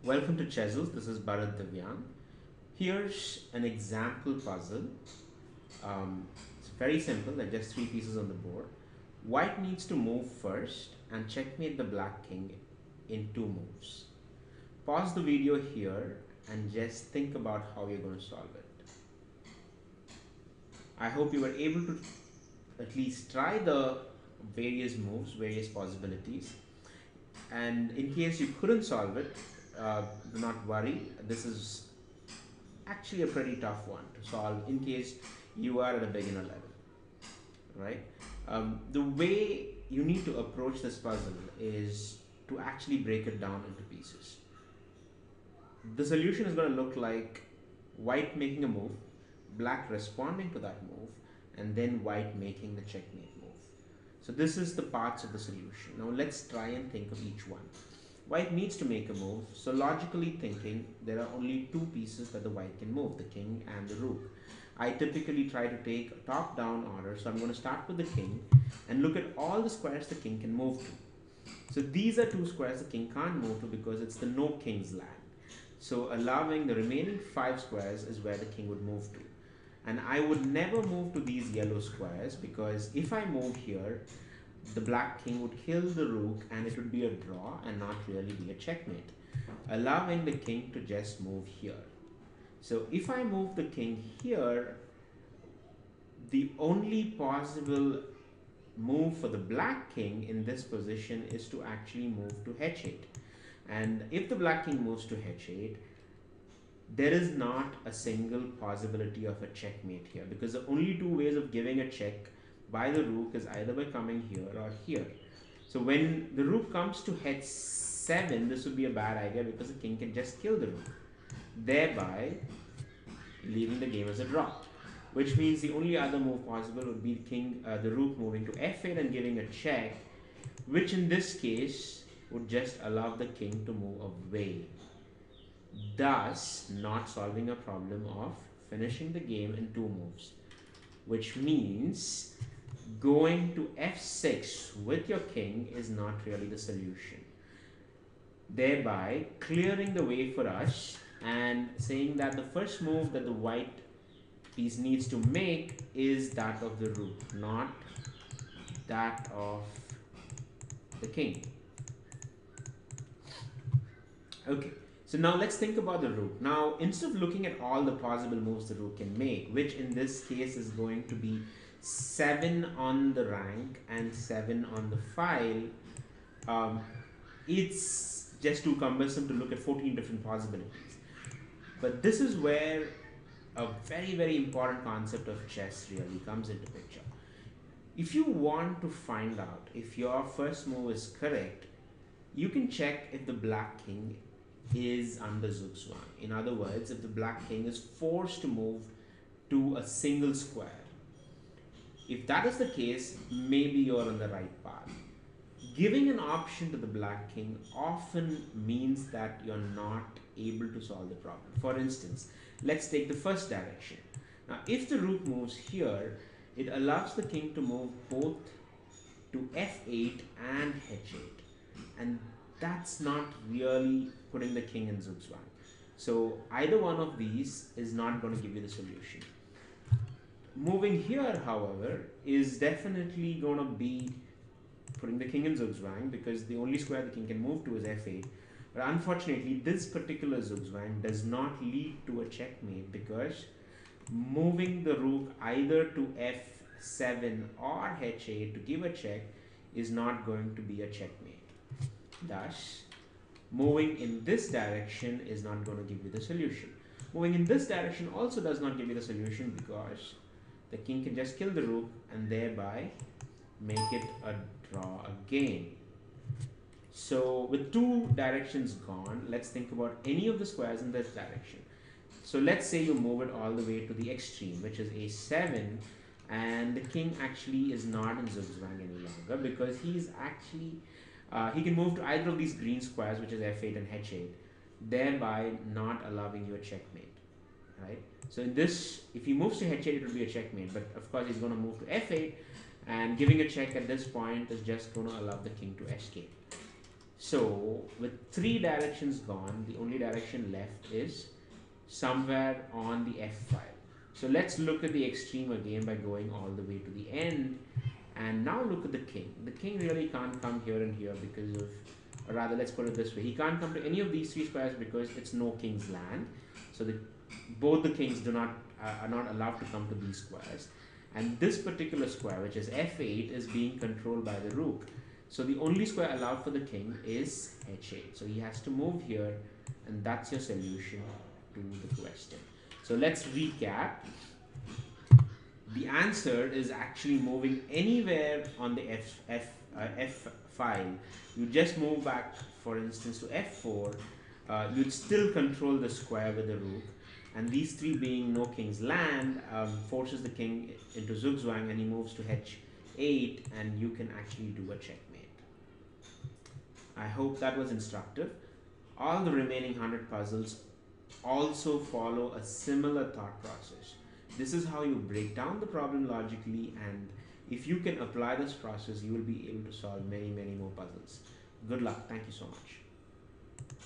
Welcome to Chezels. This is Bharat Divyang. Here's an example puzzle. It's very simple. There are just three pieces on the board. White needs to move first and checkmate the black king in two moves. Pause the video here and just think about how you're going to solve it. I hope you were able to at least try the various moves, various possibilities. And in case you couldn't solve it, do not worry. This is actually a pretty tough one to solve in case you are at a beginner level, right? The way you need to approach this puzzle is to actually break it down into pieces. The solution is going to look like white making a move, black responding to that move, and then white making the checkmate move. So this is the parts of the solution. Now let's try and think of each one. White needs to make a move, so logically thinking, there are only two pieces that the white can move, the king and the rook. I typically try to take a top-down order, so I'm going to start with the king and look at all the squares the king can move to. So these are two squares the king can't move to because it's the no king's land. So allowing the remaining 5 squares is where the king would move to. And I would never move to these yellow squares because if I move here, the black king would kill the rook and it would be a draw and not really be a checkmate, allowing the king to just move here. So if I move the king here, the only possible move for the black king in this position is to actually move to h8. And if the black king moves to h8, there is not a single possibility of a checkmate here because the only two ways of giving a check by the rook is either by coming here or here. So when the rook comes to h7, this would be a bad idea because the king can just kill the rook, thereby leaving the game as a draw. Which means the only other move possible would be the rook moving to f8 and giving a check, which in this case would just allow the king to move away, thus not solving a problem of finishing the game in 2 moves. Which means going to f6 with your king is not really the solution, thereby clearing the way for us and saying that the first move that the white piece needs to make is that of the rook, not that of the king. Okay, so now let's think about the rook. Now, instead of looking at all the possible moves the rook can make, which in this case is going to be 7 on the rank and 7 on the file, it's just too cumbersome to look at 14 different possibilities. But this is where a very, very important concept of chess really comes into picture. If you want to find out if your first move is correct, you can check if the black king is under Zugzwang. In other words, if the black king is forced to move to a single square. If that is the case, maybe you're on the right path. Giving an option to the black king often means that you're not able to solve the problem. For instance, let's take the first direction. Now, if the rook moves here, it allows the king to move both to f8 and h8. And that's not really putting the king in Zugzwang. So either one of these is not going to give you the solution. Moving here, however, is definitely going to be putting the king in Zugzwang because the only square the king can move to is f8. But unfortunately, this particular Zugzwang does not lead to a checkmate because moving the rook either to f7 or h8 to give a check is not going to be a checkmate. Thus, moving in this direction is not going to give you the solution. Moving in this direction also does not give you the solution because the king can just kill the rook and thereby make it a draw again. So with 2 directions gone, let's think about any of the squares in this direction. So let's say you move it all the way to the extreme, which is a7, and the king actually is not in Zugzwang any longer because he's actually he can move to either of these green squares, which is f8 and h8, thereby not allowing you a checkmate, right? So in this, if he moves to h8, it will be a checkmate, but of course he's going to move to f8, and giving a check at this point is just going to allow the king to escape. So with three directions gone, the only direction left is somewhere on the f file. So let's look at the extreme again by going all the way to the end. And now look at the king. The king really can't come here and here because of, or rather, let's put it this way: he can't come to any of these three squares because it's no king's land. So both the kings do not are not allowed to come to these squares. And this particular square, which is f8, is being controlled by the rook. So the only square allowed for the king is h8. So he has to move here, and that's your solution to the question. So let's recap. The answer is actually moving anywhere on the F file. You just move back, for instance, to F4. You'd still control the square with the rook. And these three being no king's land, forces the king into zugzwang, and he moves to H8, and you can actually do a checkmate. I hope that was instructive. All the remaining 100 puzzles also follow a similar thought process. This is how you break down the problem logically, and if you can apply this process, you will be able to solve many more puzzles. Good luck. Thank you so much.